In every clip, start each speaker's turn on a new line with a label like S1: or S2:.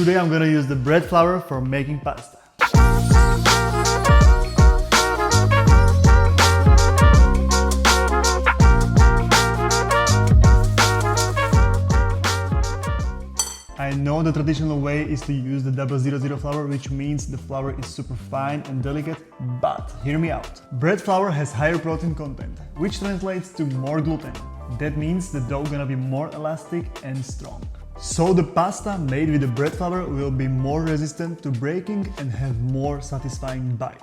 S1: Today I'm gonna use the bread flour for making pasta. I know the traditional way is to use the 000 flour, which means the flour is super fine and delicate, but hear me out. Bread flour has higher protein content, which translates to more gluten. That means the dough gonna be more elastic and strong. So the pasta made with the bread flour will be more resistant to breaking and have more satisfying bite.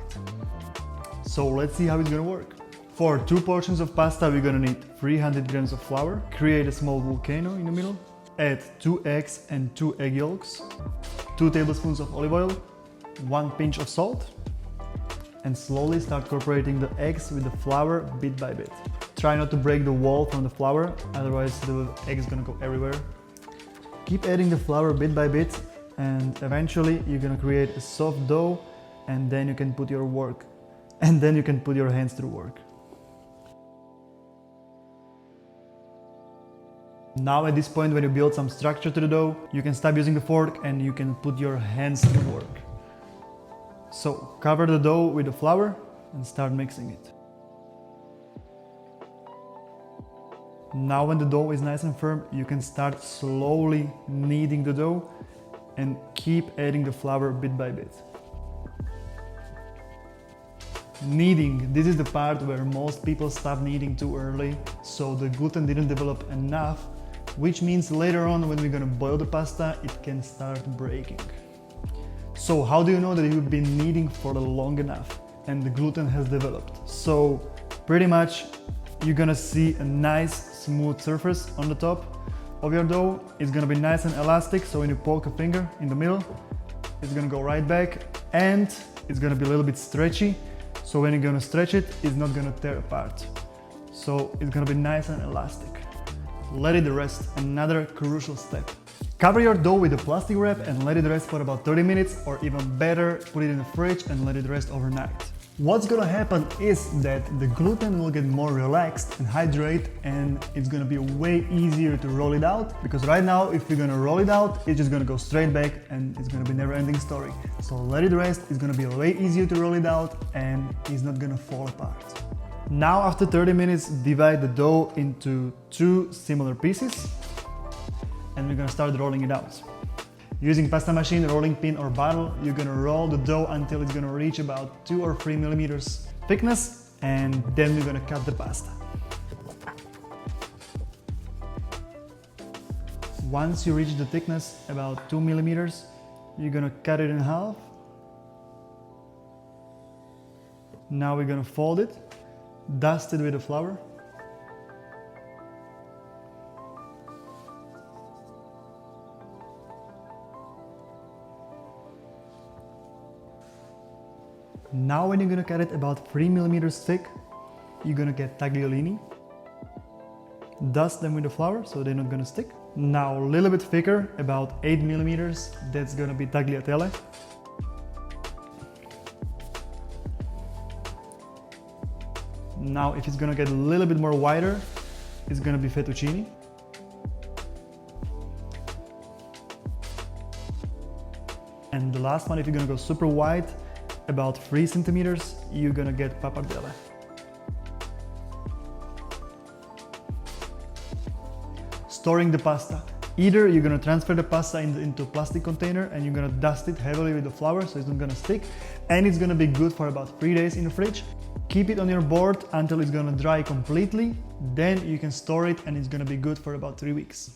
S1: So let's see how it's gonna work. For 2 portions of pasta we're gonna need 300 grams of flour, create a small volcano in the middle, add 2 eggs and 2 egg yolks, 2 tablespoons of olive oil, 1 pinch of salt, and slowly start incorporating the eggs with the flour bit by bit. Try not to break the wall from the flour, otherwise the egg is gonna go everywhere. Keep adding the flour bit by bit, and eventually you're gonna create a soft dough, and then you can put your hands through work. Now at this point, when you build some structure to the dough, you can stop using the fork and you can put your hands to work. So cover the dough with the flour and start mixing it. Now when the dough is nice and firm, you can start slowly kneading the dough and keep adding the flour bit by bit. Kneading, this is the part where most people stop kneading too early, so the gluten didn't develop enough, which means later on when we're gonna boil the pasta, it can start breaking. So how do you know that you've been kneading for long enough and the gluten has developed? So pretty much you're gonna see a nice smooth surface on the top of your dough. It's gonna be nice and elastic, so when you poke a finger in the middle, it's gonna go right back, and it's gonna be a little bit stretchy, so when you're gonna stretch it, it's not gonna tear apart. So it's gonna be nice and elastic. Let it rest, another crucial step. Cover your dough with a plastic wrap and let it rest for about 30 minutes, or even better, put it in the fridge and let it rest overnight. What's gonna happen is that the gluten will get more relaxed and hydrate, and it's gonna be way easier to roll it out, because right now if you're gonna roll it out, it's just gonna go straight back and it's gonna be a never-ending story. So let it rest, it's gonna be way easier to roll it out and it's not gonna fall apart. Now after 30 minutes, divide the dough into 2 similar pieces and we're gonna start rolling it out. Using pasta machine, rolling pin or bottle, you're gonna roll the dough until it's gonna reach about 2 or 3 millimeters thickness, and then we're gonna cut the pasta. Once you reach the thickness about 2 millimeters, you're gonna cut it in half. Now we're gonna fold it, dust it with the flour. Now when you're gonna cut it about 3 millimeters thick, you're gonna get tagliolini. Dust them with the flour so they're not gonna stick. Now a little bit thicker, about 8 millimeters, that's gonna be tagliatelle. Now if it's gonna get a little bit more wider, it's gonna be fettuccine. And the last one, if you're gonna go super wide, about 3 centimeters, you're gonna get pappardelle. Storing the pasta. Either you're gonna transfer the pasta into a plastic container and you're gonna dust it heavily with the flour so it's not gonna stick, and it's gonna be good for about 3 days in the fridge. Keep it on your board until it's gonna dry completely, then you can store it and it's gonna be good for about 3 weeks.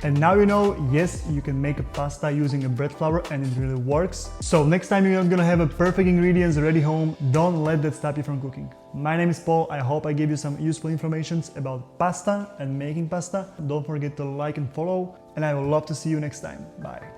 S1: And now you know, yes, you can make a pasta using a bread flour and it really works. So next time you're not gonna have a perfect ingredients ready home, don't let that stop you from cooking. My name is Paul. I hope I gave you some useful information about pasta and making pasta. Don't forget to like and follow, and I would love to see you next time. Bye.